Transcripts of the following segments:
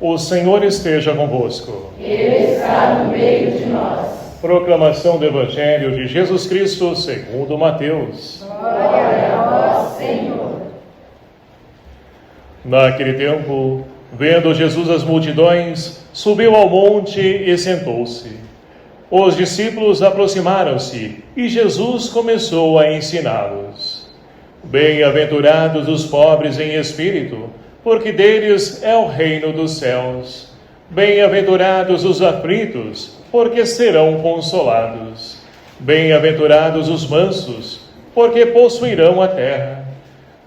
O Senhor esteja convosco. Ele está no meio de nós. Proclamação do Evangelho de Jesus Cristo segundo Mateus. Glória a vós, Senhor. Naquele tempo, vendo Jesus as multidões, subiu ao monte e sentou-se. Os discípulos aproximaram-se e Jesus começou a ensiná-los. Bem-aventurados os pobres em espírito, porque deles é o reino dos céus. Bem-aventurados os aflitos, porque serão consolados. Bem-aventurados os mansos, porque possuirão a terra.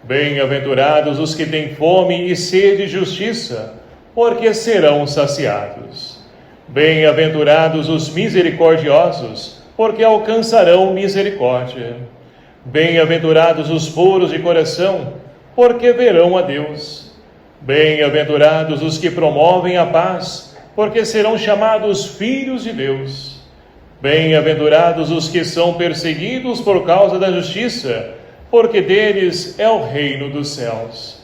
Bem-aventurados os que têm fome e sede de justiça, porque serão saciados. Bem-aventurados os misericordiosos, porque alcançarão misericórdia. Bem-aventurados os puros de coração, porque verão a Deus. Bem-aventurados os que promovem a paz, porque serão chamados filhos de Deus. Bem-aventurados os que são perseguidos por causa da justiça, porque deles é o reino dos céus.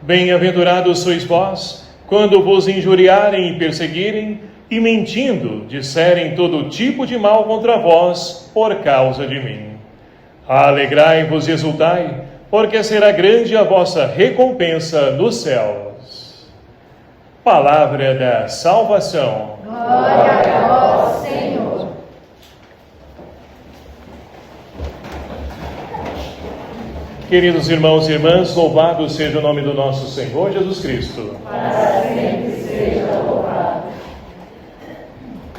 Bem-aventurados sois vós, quando vos injuriarem e perseguirem, e mentindo, disserem todo tipo de mal contra vós, por causa de mim. Alegrai-vos e exultai, porque será grande a vossa recompensa nos céus. Palavra da salvação. Glória a vós, Senhor. Queridos irmãos e irmãs, louvado seja o nome do nosso Senhor Jesus Cristo. Para sempre seja louvado.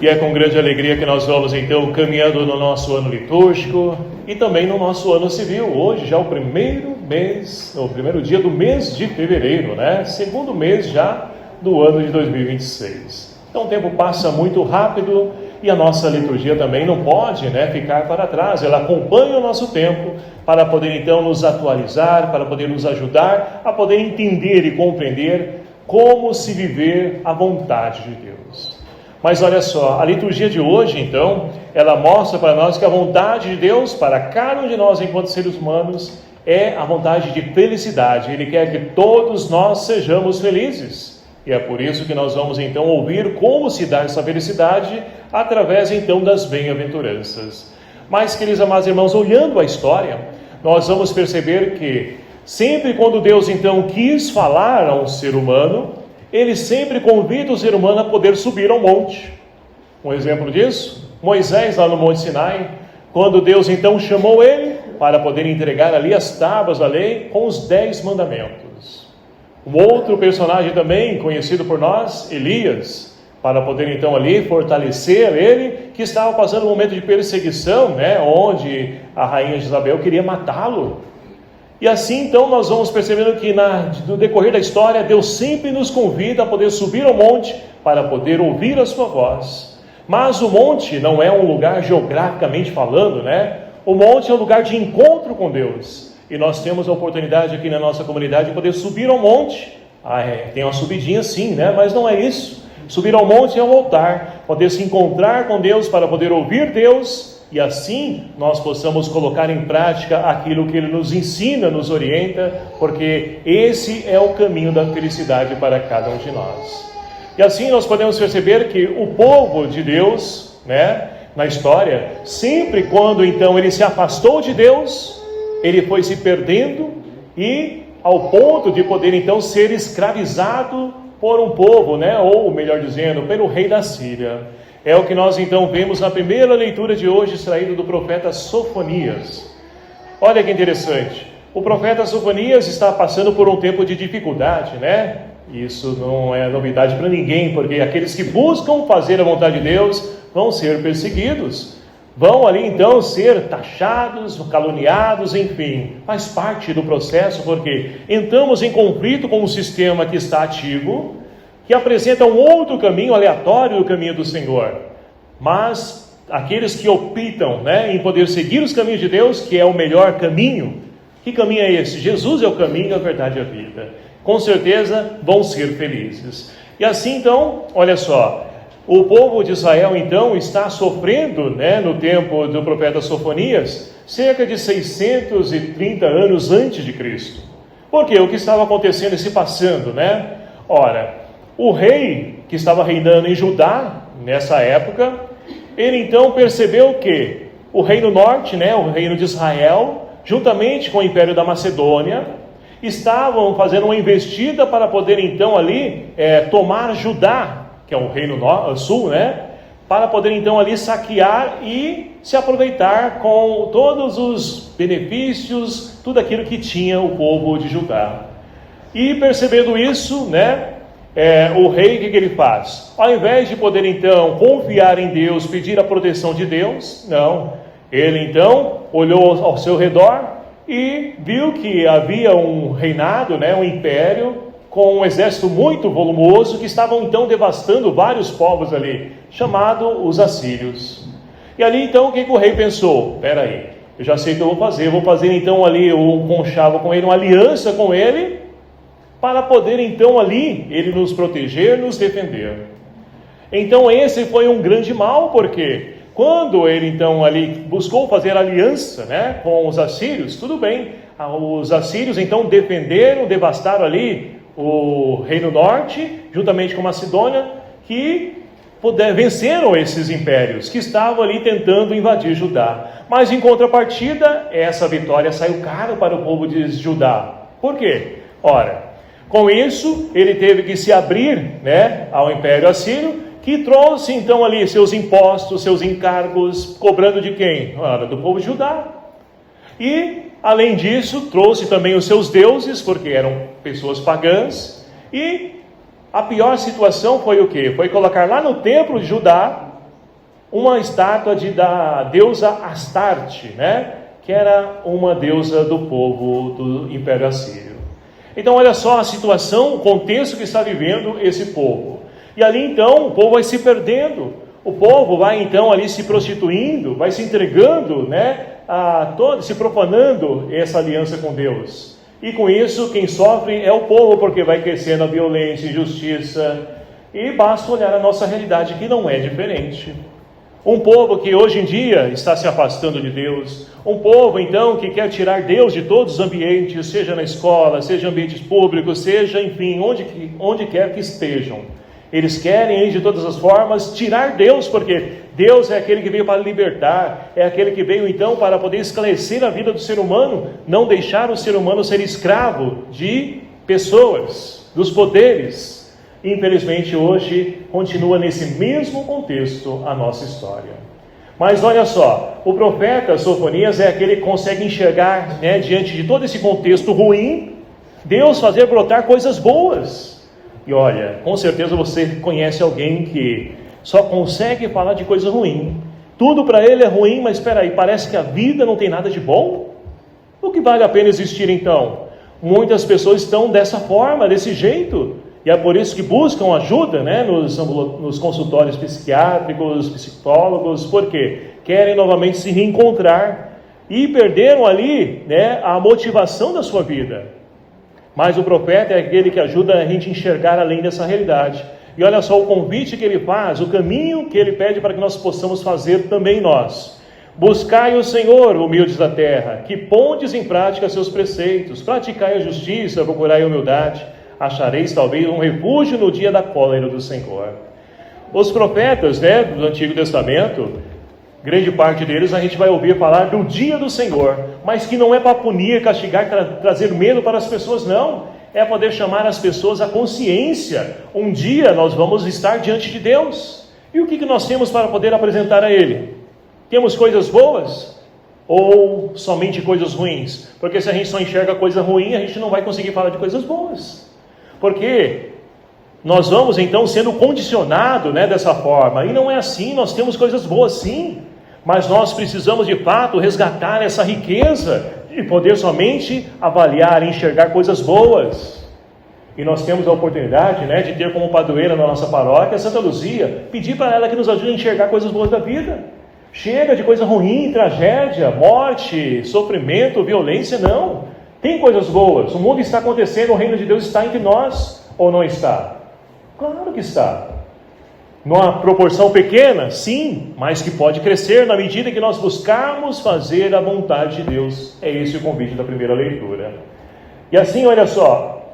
E é com grande alegria que nós vamos então caminhando no nosso ano litúrgico e também no nosso ano civil. Hoje já é o primeiro dia do mês de fevereiro, né? Segundo mês já do ano de 2026. Então o tempo passa muito rápido e a nossa liturgia também não pode, ficar para trás. Ela acompanha o nosso tempo para poder então nos atualizar, para poder nos ajudar a poder entender e compreender como se viver a vontade de Deus. Mas olha só, a liturgia de hoje, então, ela mostra para nós que a vontade de Deus, para cada um de nós enquanto seres humanos, é a vontade de felicidade. Ele quer que todos nós sejamos felizes. E é por isso que nós vamos, então, ouvir como se dá essa felicidade através, então, das bem-aventuranças. Mas, queridos amados irmãos, olhando a história, nós vamos perceber que sempre quando Deus, então, quis falar a um ser humano, Ele sempre convida o ser humano a poder subir ao monte. Um exemplo disso, Moisés lá no Monte Sinai, quando Deus então chamou ele para poder entregar ali as tábuas da lei com os 10 mandamentos. Um outro personagem também conhecido por nós, Elias, para poder então ali fortalecer ele, que estava passando um momento de perseguição, onde a rainha Jezabel queria matá-lo. E assim, então, nós vamos percebendo que no decorrer da história, Deus sempre nos convida a poder subir ao monte para poder ouvir a sua voz. Mas o monte não é um lugar geograficamente falando, O monte é um lugar de encontro com Deus. E nós temos a oportunidade aqui na nossa comunidade de poder subir ao monte. Tem uma subidinha sim, Mas não é isso. Subir ao monte é um altar, poder se encontrar com Deus para poder ouvir Deus. E assim nós possamos colocar em prática aquilo que Ele nos ensina, nos orienta, porque esse é o caminho da felicidade para cada um de nós. E assim nós podemos perceber que o povo de Deus, na história, sempre quando então ele se afastou de Deus, ele foi se perdendo e ao ponto de poder então ser escravizado por um povo, ou melhor dizendo, pelo rei da Síria. É o que nós então vemos na primeira leitura de hoje, extraído do profeta Sofonias. Olha que interessante, o profeta Sofonias está passando por um tempo de dificuldade, Isso não é novidade para ninguém, porque aqueles que buscam fazer a vontade de Deus vão ser perseguidos, vão ali então ser taxados, caluniados, enfim, faz parte do processo, porque entramos em conflito com um sistema que está ativo, que apresenta um outro caminho aleatório do caminho do Senhor. Mas aqueles que optam em poder seguir os caminhos de Deus, que é o melhor caminho, que caminho é esse? Jesus é o caminho, a verdade e a vida. Com certeza vão ser felizes. E assim então, olha só, o povo de Israel então está sofrendo, no tempo do profeta Sofonias, cerca de 630 anos antes de Cristo. Por quê? O que estava acontecendo e se passando, Ora, O rei que estava reinando em Judá, nessa época, ele então percebeu que o reino norte, né, o reino de Israel, juntamente com o império da Macedônia, estavam fazendo uma investida para poder então ali tomar Judá, que é o reino sul, né, para poder então ali saquear e se aproveitar com todos os benefícios, tudo aquilo que tinha o povo de Judá. E percebendo isso, né, o rei, o que ele faz? Ao invés de poder então confiar em Deus, pedir a proteção de Deus, não. Ele então olhou ao seu redor e viu que havia um reinado, né, um império, com um exército muito volumoso, que estavam então devastando vários povos ali, chamado os assírios. E ali então o que o rei pensou? Espera aí, eu já sei o que eu vou fazer então ali um conchavo com ele, uma aliança com ele, para poder então ali ele nos proteger, nos defender. Então esse foi um grande mal, porque quando ele então ali buscou fazer aliança, né, com os assírios, tudo bem, os assírios então defenderam, devastaram ali o reino norte, juntamente com Macedônia, que venceram esses impérios que estavam ali tentando invadir Judá. Mas em contrapartida, essa vitória saiu caro para o povo de Judá. Por quê? Ora, com isso, ele teve que se abrir, né, ao Império Assírio, que trouxe então ali seus impostos, seus encargos, cobrando de quem? Ora, do povo de Judá. E, além disso, trouxe também os seus deuses, porque eram pessoas pagãs. E a pior situação foi o quê? Foi colocar lá no templo de Judá uma estátua da deusa Astarte, né, que era uma deusa do povo do Império Assírio. Então olha só a situação, o contexto que está vivendo esse povo. E ali então o povo vai se perdendo, o povo vai então ali se prostituindo, vai se entregando, né, se profanando essa aliança com Deus. E com isso quem sofre é o povo, porque vai crescendo a violência, a injustiça. E basta olhar a nossa realidade, que não é diferente. Um povo que hoje em dia está se afastando de Deus, um povo então que quer tirar Deus de todos os ambientes, seja na escola, seja em ambientes públicos, seja enfim, onde quer que estejam. Eles querem de todas as formas tirar Deus, porque Deus é aquele que veio para libertar, é aquele que veio então para poder esclarecer a vida do ser humano, não deixar o ser humano ser escravo de pessoas, dos poderes. Infelizmente hoje continua nesse mesmo contexto a nossa história. Mas olha só, o profeta Sofonias é aquele que consegue enxergar, né, diante de todo esse contexto ruim, Deus fazer brotar coisas boas. E olha, com certeza você conhece alguém que só consegue falar de coisa ruim. Tudo para ele é ruim, mas espera aí, parece que a vida não tem nada de bom? O que vale a pena existir então? Muitas pessoas estão dessa forma, desse jeito. E é por isso que buscam ajuda, né, nos consultórios psiquiátricos, psicólogos, porque querem novamente se reencontrar e perderam ali, né, a motivação da sua vida. Mas o profeta é aquele que ajuda a gente a enxergar além dessa realidade. E olha só o convite que ele faz, o caminho que ele pede para que nós possamos fazer também nós. Buscai o Senhor, humildes da terra, que pondes em prática seus preceitos, praticai a justiça, procurai a humildade, achareis talvez um refúgio no dia da cólera do Senhor. Os profetas, né, do Antigo Testamento, grande parte deles a gente vai ouvir falar do dia do Senhor, mas que não é para punir, castigar, trazer medo para as pessoas, não. É poder chamar as pessoas à consciência. Um dia nós vamos estar diante de Deus. E o que nós temos para poder apresentar a Ele? Temos coisas boas? Ou somente coisas ruins? Porque se a gente só enxerga coisa ruim, a gente não vai conseguir falar de coisas boas. Porque nós vamos então sendo condicionados, né, dessa forma. E não é assim, nós temos coisas boas sim. Mas nós precisamos de fato resgatar essa riqueza de poder somente avaliar e enxergar coisas boas. E nós temos a oportunidade, né, de ter como padroeira na nossa paróquia Santa Luzia, pedir para ela que nos ajude a enxergar coisas boas da vida. Chega de coisa ruim, tragédia, morte, sofrimento, violência, não. Tem coisas boas, o mundo está acontecendo, o reino de Deus está entre nós, ou não está? Claro que está. Numa proporção pequena, sim, mas que pode crescer na medida que nós buscarmos fazer a vontade de Deus. É esse o convite da primeira leitura. E assim, olha só,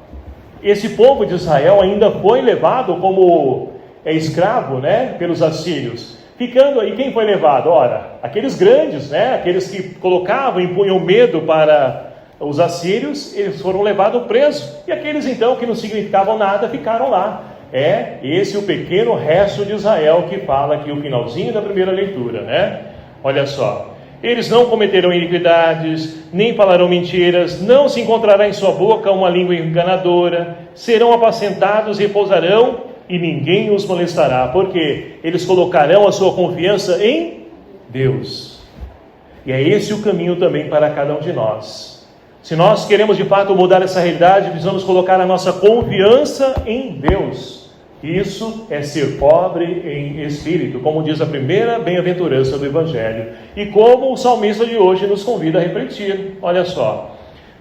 esse povo de Israel ainda foi levado como escravo, né, pelos assírios. Ficando aí, quem foi levado? Ora, aqueles grandes, né, aqueles que colocavam, impunham medo para os assírios, eles foram levados presos. E aqueles então que não significavam nada ficaram lá. É esse o pequeno resto de Israel que fala aqui o finalzinho da primeira leitura, né? Olha só. Eles não cometerão iniquidades, nem falarão mentiras, não se encontrará em sua boca uma língua enganadora, serão apacentados e repousarão, e ninguém os molestará, porque eles colocarão a sua confiança em Deus. E é esse o caminho também para cada um de nós. Se nós queremos de fato mudar essa realidade, precisamos colocar a nossa confiança em Deus. Isso é ser pobre em espírito, como diz a primeira bem-aventurança do Evangelho. E como o salmista de hoje nos convida a refletir. Olha só.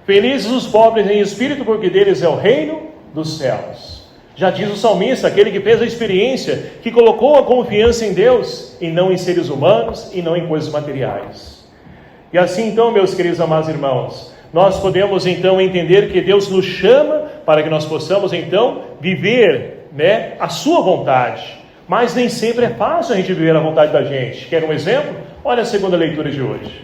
Felizes os pobres em espírito, porque deles é o reino dos céus. Já diz o salmista, aquele que fez a experiência, que colocou a confiança em Deus, e não em seres humanos, e não em coisas materiais. E assim então, meus queridos amados irmãos, nós podemos então entender que Deus nos chama para que nós possamos então viver, né, a sua vontade, mas nem sempre é fácil a gente viver a vontade da gente. Quer um exemplo? Olha a segunda leitura de hoje.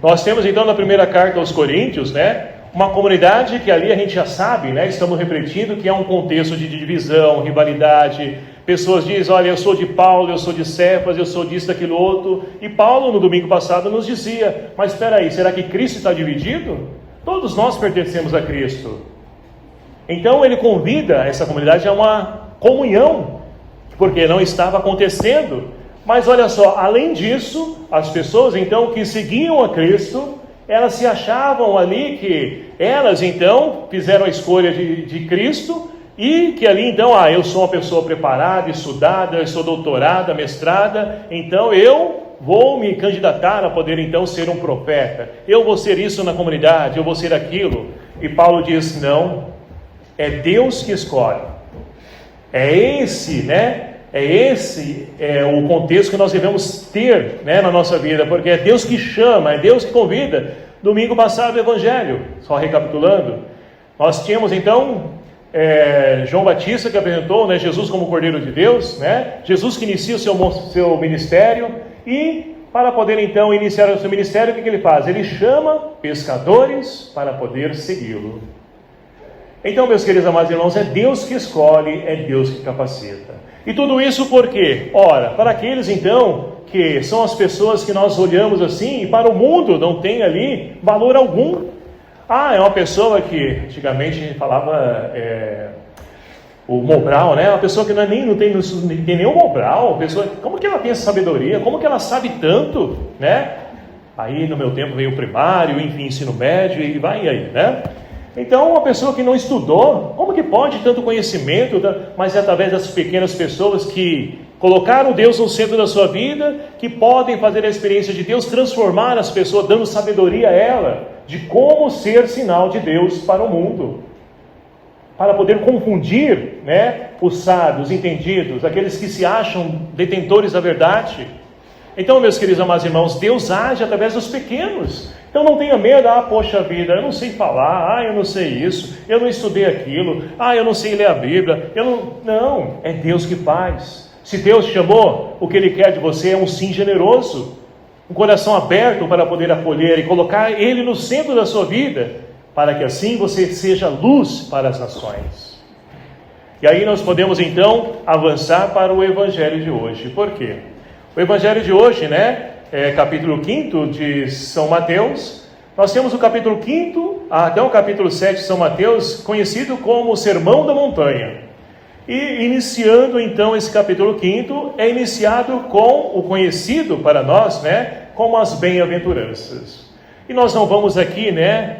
Nós temos então na primeira carta aos Coríntios, né, uma comunidade que ali a gente já sabe, né, estamos refletindo que é um contexto de divisão, rivalidade. Pessoas dizem, olha, eu sou de Paulo, eu sou de Cefas, eu sou disso, daquilo outro. E Paulo no domingo passado nos dizia, mas espera aí, será que Cristo está dividido? Todos nós pertencemos a Cristo. Então ele convida essa comunidade a uma comunhão, porque não estava acontecendo. Mas olha só, além disso, as pessoas então que seguiam a Cristo, elas se achavam ali que elas então fizeram a escolha de Cristo, e que ali então, eu sou uma pessoa preparada, estudada, eu sou doutorada, mestrada, então eu vou me candidatar a poder então ser um profeta, eu vou ser isso na comunidade, eu vou ser aquilo. E Paulo diz, não, é Deus que escolhe. É esse o contexto que nós devemos ter, né, na nossa vida, porque é Deus que chama, é Deus que convida. Domingo passado o Evangelho, só recapitulando, nós tínhamos então João Batista que apresentou, né, Jesus como Cordeiro de Deus, né, Jesus que inicia o seu ministério, e para poder então iniciar o seu ministério, o que ele faz? Ele chama pescadores para poder segui-lo. Então, meus queridos amados irmãos, é Deus que escolhe, é Deus que capacita. E tudo isso por quê? Ora, para aqueles então, que são as pessoas que nós olhamos assim, e para o mundo não tem ali valor algum. É uma pessoa que, antigamente falava, o Mobral, né? Uma pessoa que não tem nenhum Mobral, pessoa, como que ela tem essa sabedoria? Como que ela sabe tanto, né? Aí no meu tempo veio o primário, enfim, ensino médio, e vai aí, né? Então, uma pessoa que não estudou, como que pode tanto conhecimento, mas é através das pequenas pessoas que colocaram Deus no centro da sua vida, que podem fazer a experiência de Deus, transformar as pessoas, dando sabedoria a ela, de como ser sinal de Deus para o mundo, para poder confundir, né, os sábios, os entendidos, aqueles que se acham detentores da verdade. Então, meus queridos amados irmãos, Deus age através dos pequenos. Então não tenha medo, poxa vida, eu não sei falar, eu não sei isso, eu não estudei aquilo, eu não sei ler a Bíblia, não, é Deus que faz. Se Deus chamou, o que Ele quer de você é um sim generoso, um coração aberto para poder acolher e colocar Ele no centro da sua vida, para que assim você seja luz para as nações. E aí nós podemos então avançar para o Evangelho de hoje. Por quê? O Evangelho de hoje, né? Capítulo 5 de São Mateus, nós temos o capítulo 5 até o capítulo 7 de São Mateus, conhecido como o Sermão da Montanha. E iniciando então esse capítulo 5, é iniciado com o conhecido para nós, né, como as bem-aventuranças. E nós não vamos aqui, né,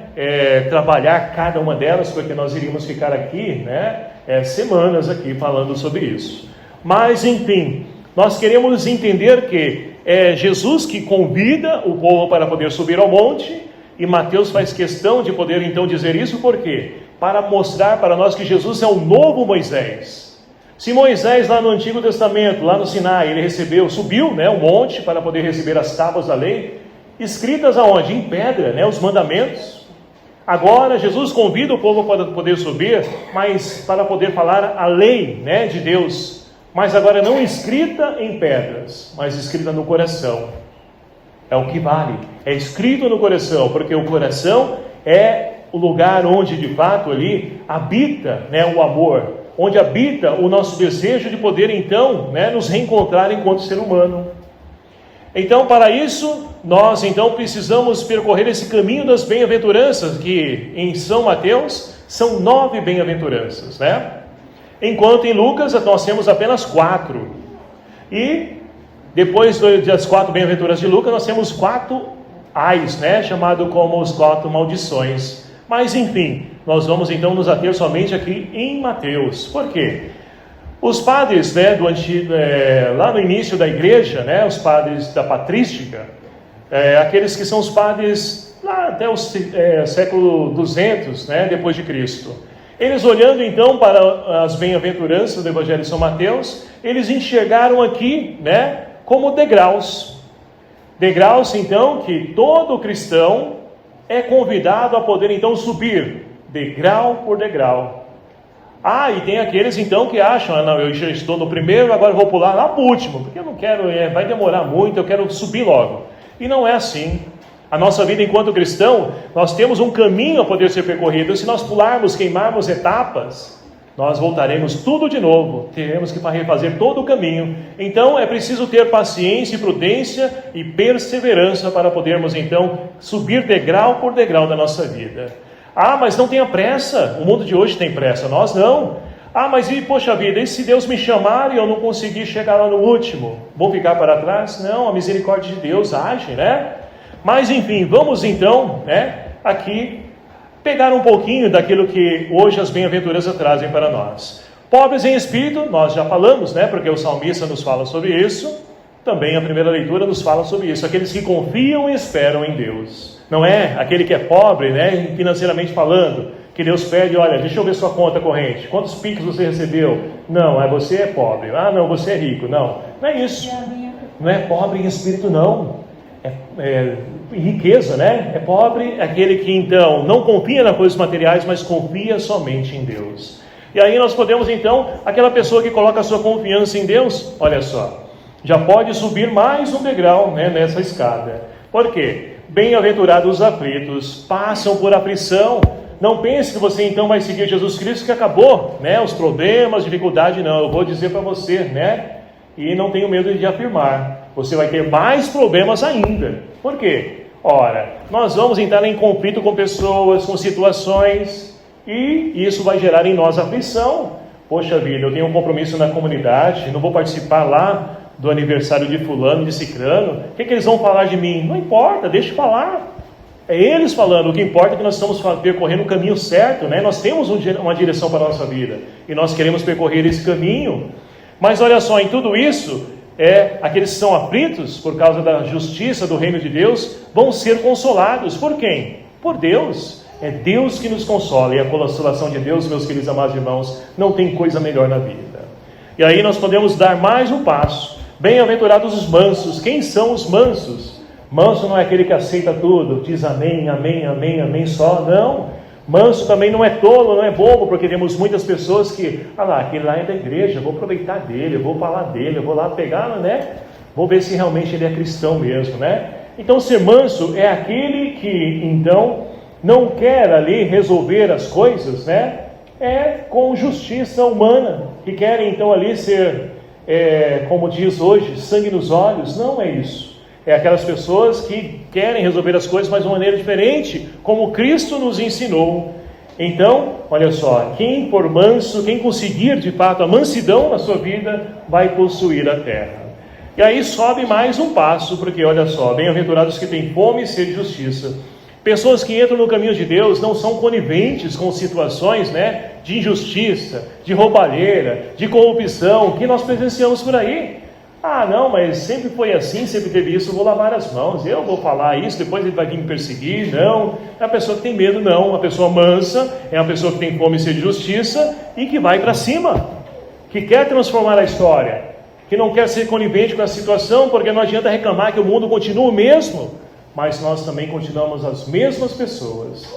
trabalhar cada uma delas, porque nós iríamos ficar aqui, né, semanas aqui falando sobre isso. Mas, enfim, nós queremos entender que é Jesus que convida o povo para poder subir ao monte, e Mateus faz questão de poder então dizer isso, por quê? Para mostrar para nós que Jesus é o novo Moisés. Se Moisés lá no Antigo Testamento, lá no Sinai, ele subiu, né, o monte para poder receber as tábuas da lei, escritas aonde? Em pedra, né, os mandamentos. Agora Jesus convida o povo para poder subir, mas para poder falar a lei, né, de Deus, mas agora não escrita em pedras, mas escrita no coração. É o que vale, é escrito no coração, porque o coração é o lugar onde de fato ali habita, né, o amor, onde habita o nosso desejo de poder então, né, nos reencontrar enquanto ser humano. Então, para isso, nós então precisamos percorrer esse caminho das bem-aventuranças, que em São Mateus são 9 bem-aventuranças, né? Enquanto em Lucas nós temos apenas 4. E depois das 4 bem-aventuranças de Lucas, nós temos 4 ais, né? Chamado como os 4 maldições. Mas enfim, nós vamos então nos ater somente aqui em Mateus. Por quê? Os padres, né, do antigo, lá no início da igreja, né, os padres da patrística, aqueles que são os padres lá até o século 200, né, depois de Cristo, eles olhando então para as bem-aventuranças do Evangelho de São Mateus, eles enxergaram aqui, né, como degraus. Degraus então que todo cristão é convidado a poder então subir, degrau por degrau. E tem aqueles então que acham, não, eu já estou no primeiro, agora vou pular lá para o último, porque eu não quero, vai demorar muito, eu quero subir logo. E não é assim. A nossa vida enquanto cristão, nós temos um caminho a poder ser percorrido. Se nós pularmos, queimarmos etapas, nós voltaremos tudo de novo, teremos que refazer todo o caminho. Então é preciso ter paciência e prudência e perseverança para podermos então subir degrau por degrau da nossa vida. Mas não tenha pressa, o mundo de hoje tem pressa, nós não. Mas poxa vida, e se Deus me chamar e eu não conseguir chegar lá no último? Vou ficar para trás? Não, a misericórdia de Deus age, né? Mas enfim, vamos então, né, aqui pegar um pouquinho daquilo que hoje as bem-aventuranças trazem para nós. Pobres em espírito, nós já falamos, né, porque o salmista nos fala sobre isso. Também a primeira leitura nos fala sobre isso, aqueles que confiam e esperam em Deus. Não é aquele que é pobre, né, financeiramente falando, que Deus pede, olha, deixa eu ver sua conta corrente, quantos PIX você recebeu? Não, você é pobre. Não, você é rico. Não é isso. Não é pobre em espírito, não. É riqueza, né? É pobre aquele que então não confia nas coisas materiais, mas confia somente em Deus. E aí nós podemos então, aquela pessoa que coloca a sua confiança em Deus, olha só, já pode subir mais um degrau, né, nessa escada. Por quê? Bem-aventurados os aflitos, passam por aflição. Não pense que você então vai seguir Jesus Cristo, que acabou, né, os problemas, dificuldade, não. Eu vou dizer para você, né, e não tenho medo de afirmar, você vai ter mais problemas ainda. Por quê? Ora, nós vamos entrar em conflito com pessoas, com situações, e isso vai gerar em nós aflição. Poxa vida, eu tenho um compromisso na comunidade, não vou participar lá do aniversário de fulano, de cicrano, o que eles vão falar de mim? Não importa, deixa eu falar. É eles falando, o que importa é que nós estamos percorrendo o caminho certo, né? Nós temos uma direção para a nossa vida, e nós queremos percorrer esse caminho. Mas olha só, em tudo isso, aqueles que são aflitos por causa da justiça do reino de Deus, vão ser consolados. Por quem? Por Deus. É Deus que nos consola, e a consolação de Deus, meus queridos amados irmãos, não tem coisa melhor na vida. E aí nós podemos dar mais um passo. Bem-aventurados os mansos. Quem são os mansos? Manso não é aquele que aceita tudo, diz amém, amém, amém, amém só. Não. Manso também não é tolo, não é bobo, porque temos muitas pessoas que, aquele lá é da igreja, eu vou aproveitar dele, eu vou falar dele, eu vou lá pegar, né? Vou ver se realmente ele é cristão mesmo, né? Então ser manso é aquele que, então, não quer ali resolver as coisas, né? Com justiça humana, que querem então ali ser, como diz hoje, sangue nos olhos. Não é isso. É aquelas pessoas que querem resolver as coisas, mas de uma maneira diferente, como Cristo nos ensinou. Então, olha só, quem for manso, quem conseguir de fato a mansidão na sua vida, vai possuir a terra. E aí sobe mais um passo, porque olha só, bem-aventurados que têm fome e sede de justiça. Pessoas que entram no caminho de Deus não são coniventes com situações, né, de injustiça, de roubalheira, de corrupção, que nós presenciamos por aí. Não, mas sempre foi assim, sempre teve isso, eu vou lavar as mãos, eu vou falar isso, depois ele vai vir me perseguir. Não, é a pessoa que tem medo, não. A pessoa mansa é uma pessoa que tem fome e sede de justiça e que vai para cima, que quer transformar a história, que não quer ser conivente com a situação, porque não adianta reclamar que o mundo continua o mesmo, mas nós também continuamos as mesmas pessoas.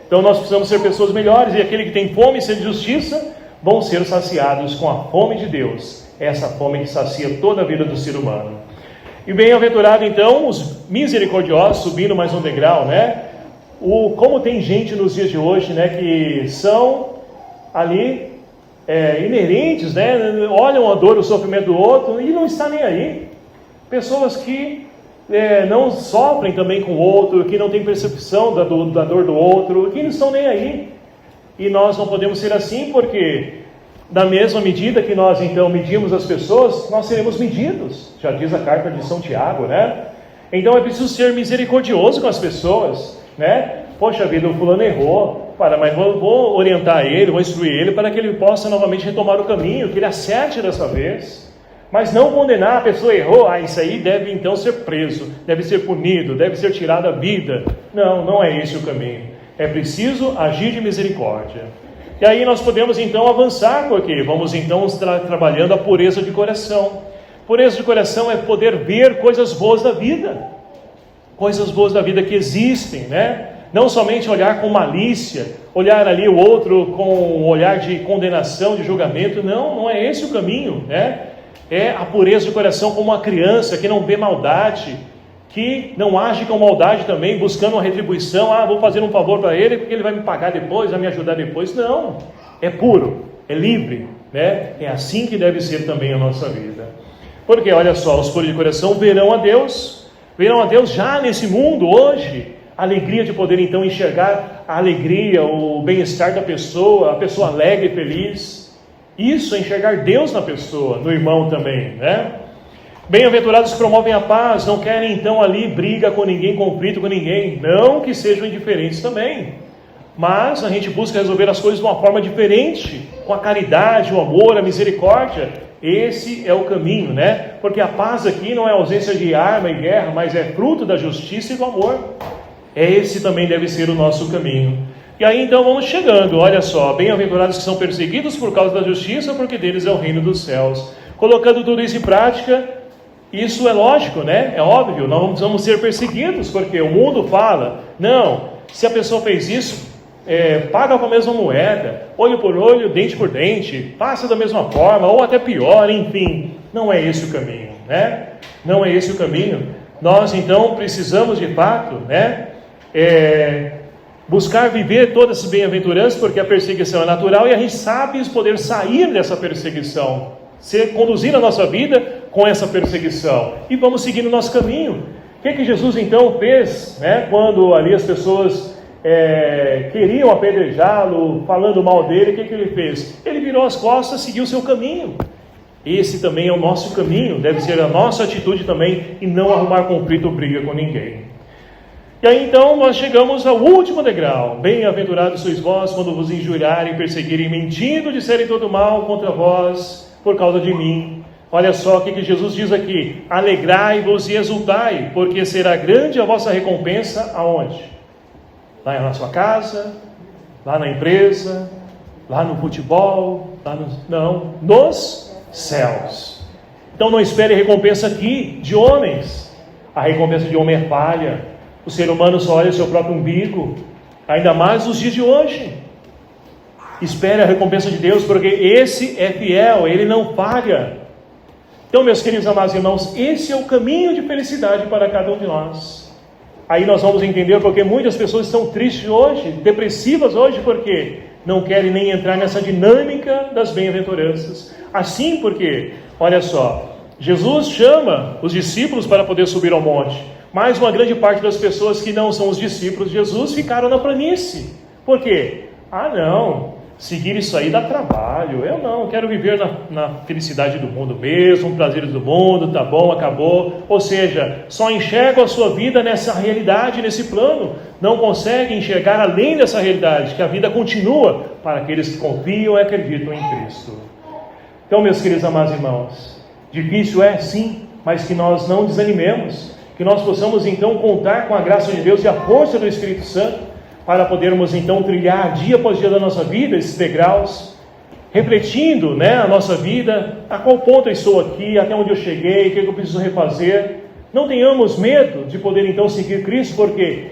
Então nós precisamos ser pessoas melhores, e aquele que tem fome e sede de justiça vão ser saciados com a fome de Deus, essa fome que sacia toda a vida do ser humano. E bem-aventurado então os misericordiosos, subindo mais um degrau, né? Como tem gente nos dias de hoje, né, que são ali inerentes, né? Olham a dor e o sofrimento do outro e não está nem aí. Pessoas que não sofrem também com o outro, que não têm percepção da dor do outro, que não estão nem aí. E nós não podemos ser assim, porque da mesma medida que nós então medimos as pessoas, nós seremos medidos, já diz a carta de São Tiago, né? Então é preciso ser misericordioso com as pessoas, né? Poxa vida, o fulano errou, mas vou orientar ele, vou instruir ele para que ele possa novamente retomar o caminho, que ele acerte dessa vez. Mas não condenar, a pessoa errou, isso aí deve então ser preso, deve ser punido, deve ser tirado a vida. Não, não é esse o caminho. É preciso agir de misericórdia. E aí nós podemos então avançar, porque vamos então trabalhando a pureza de coração. Pureza de coração é poder ver coisas boas da vida. Coisas boas da vida que existem, né? Não somente olhar com malícia, olhar ali o outro com um olhar de condenação, de julgamento. Não é esse o caminho, né? É a pureza de coração como uma criança que não vê maldade, que não age com maldade também, buscando uma retribuição. Vou fazer um favor para ele porque ele vai me pagar depois, vai me ajudar depois. Não, é puro, é livre, né? É assim que deve ser também a nossa vida. Porque olha só, os puros de coração verão a Deus já nesse mundo, hoje. A alegria de poder então enxergar a alegria, o bem-estar da pessoa, a pessoa alegre e feliz. Isso é enxergar Deus na pessoa, no irmão também, né? Bem-aventurados que promovem a paz, não querem então ali briga com ninguém, conflito com ninguém, não que sejam indiferentes também, mas a gente busca resolver as coisas de uma forma diferente, com a caridade, o amor, a misericórdia. Esse é o caminho, né? Porque a paz aqui não é ausência de arma e guerra, mas é fruto da justiça e do amor. Esse também deve ser o nosso caminho. E aí então vamos chegando, olha só, bem-aventurados que são perseguidos por causa da justiça, porque deles é o reino dos céus. Colocando tudo isso em prática, isso é lógico, né? É óbvio, nós vamos ser perseguidos, porque o mundo fala, não, se a pessoa fez isso, paga com a mesma moeda, olho por olho, dente por dente, passa da mesma forma, ou até pior, enfim. Não é esse o caminho, né? Não é esse o caminho. Nós então precisamos de fato, né? Buscar viver todas essas bem-aventuranças, porque a perseguição é natural e a gente sabe poder sair dessa perseguição, conduzir a nossa vida com essa perseguição, e vamos seguindo o nosso caminho. O que Jesus então fez, né, quando ali as pessoas queriam apedrejá-lo, falando mal dele? O que ele fez? Ele virou as costas e seguiu o seu caminho. Esse também é o nosso caminho, deve ser a nossa atitude também, e não arrumar conflito ou briga com ninguém. E aí então nós chegamos ao último degrau. Bem-aventurados sois vós quando vos injuriarem, perseguirem, mentindo, disserem todo mal contra vós por causa de mim. Olha só o que Jesus diz aqui: alegrai-vos e exultai, porque será grande a vossa recompensa aonde? Lá na sua casa, lá na empresa, lá no futebol, nos céus. Então não espere recompensa aqui de homens. A recompensa de homem é falha. O ser humano só olha o seu próprio umbigo, ainda mais nos dias de hoje. Espere a recompensa de Deus, porque esse é fiel, ele não falha. Então, meus queridos amados irmãos, esse é o caminho de felicidade para cada um de nós. Aí nós vamos entender porque muitas pessoas estão tristes hoje, depressivas hoje, porque não querem nem entrar nessa dinâmica das bem-aventuranças. Assim porque, olha só, Jesus chama os discípulos para poder subir ao monte, mas uma grande parte das pessoas que não são os discípulos de Jesus ficaram na planície. Por quê? Seguir isso aí dá trabalho. Eu não quero viver na felicidade do mundo mesmo, prazeres do mundo, tá bom, acabou. Ou seja, só enxergam a sua vida nessa realidade, nesse plano. Não conseguem enxergar além dessa realidade, que a vida continua para aqueles que confiam e acreditam em Cristo. Então, meus queridos amados irmãos, difícil é sim, mas que nós não desanimemos, que nós possamos então contar com a graça de Deus e a força do Espírito Santo, para podermos então trilhar dia após dia da nossa vida esses degraus, refletindo, né, a nossa vida, a qual ponto eu estou aqui, até onde eu cheguei, o que eu preciso refazer. Não tenhamos medo de poder então seguir Cristo, porque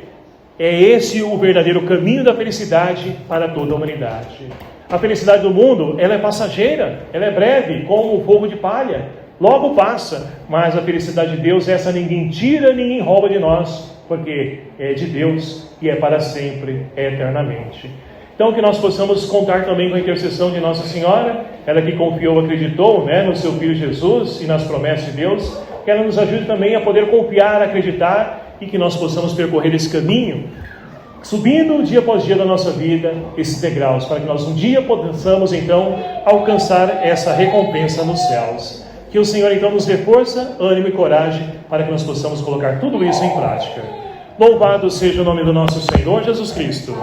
É esse o verdadeiro caminho da felicidade para toda a humanidade. A felicidade do mundo, ela é passageira, ela é breve, como o fogo de palha. Logo passa, mas a felicidade de Deus, essa ninguém tira, ninguém rouba de nós, porque é de Deus e é para sempre, é eternamente. Então que nós possamos contar também com a intercessão de Nossa Senhora, ela que confiou, acreditou, no seu Filho Jesus e nas promessas de Deus, que ela nos ajude também a poder confiar, acreditar e que nós possamos percorrer esse caminho, subindo dia após dia da nossa vida, esses degraus, para que nós um dia possamos então alcançar essa recompensa nos céus. Que o Senhor então nos dê força, ânimo e coragem para que nós possamos colocar tudo isso em prática. Louvado seja o nome do nosso Senhor Jesus Cristo.